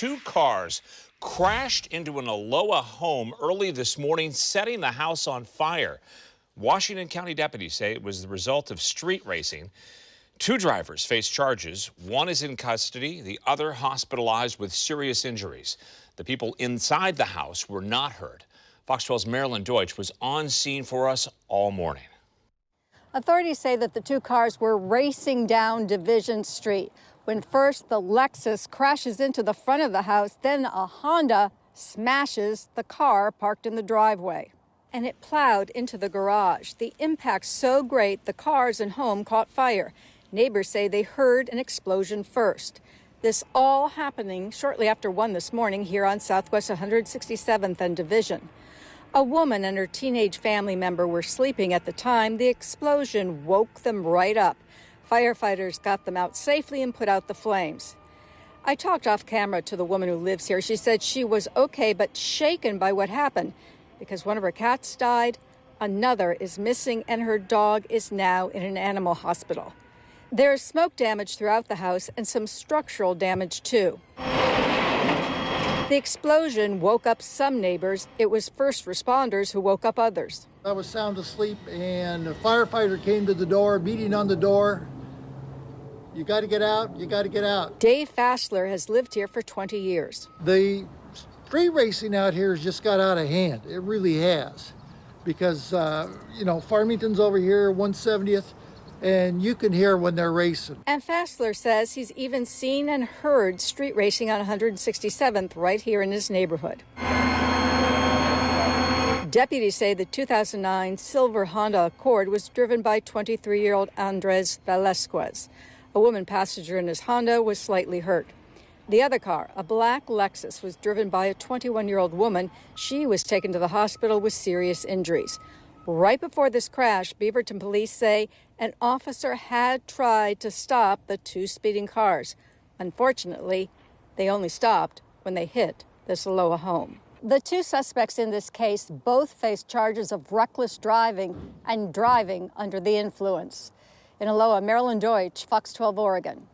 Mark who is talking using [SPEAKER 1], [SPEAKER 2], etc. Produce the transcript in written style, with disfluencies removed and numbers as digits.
[SPEAKER 1] Two cars crashed into an ALOHA home early this morning, setting the house on fire. Washington County deputies say it was the result of street racing. Two drivers face charges. One is in custody, the other hospitalized with serious injuries. The people inside the house were not hurt. Fox 12's MARILYN was on scene for us all morning.
[SPEAKER 2] Authorities say that the two cars were racing down Division Street when first the Lexus crashes into the front of the house, then a Honda smashes the car parked in the driveway. And it plowed into the garage. The impact so great, the cars and home caught fire. Neighbors say they heard an explosion first. This all happening shortly after 1 this morning here on Southwest 167th and Division. A woman and her teenage family member were sleeping at the time. The explosion woke them right up. Firefighters got them out safely and put out the flames. I talked off camera to the woman who lives here. She said she was okay but shaken by what happened because one of her cats died, another is missing, and her dog is now in an animal hospital. There is smoke damage throughout the house and some structural damage too. The explosion woke up some neighbors. It was first responders who woke up others.
[SPEAKER 3] I was sound asleep and a firefighter came to the door, beating on the door. You got to get out, you got to get out.
[SPEAKER 2] Dave FASSLER has lived here for 20 years.
[SPEAKER 3] The street racing out here has just got out of hand. It really has. Because, Farmington's over here, 170th, and you can hear when they're racing.
[SPEAKER 2] And FASSLER says he's even seen and heard street racing on 167th right here in his neighborhood. Deputies say the 2009 silver Honda Accord was driven by 23-year-old Andres Velasquez. A woman passenger in his Honda was slightly hurt. The other car, a black Lexus, was driven by a 21-year-old woman. She was taken to the hospital with serious injuries. Right before this crash, Beaverton police say an officer had tried to stop the two speeding cars. Unfortunately, they only stopped when they hit this ALOHA home. The two suspects in this case both face charges of reckless driving and driving under the influence. In ALOHA, MARILYN, Fox 12, Oregon.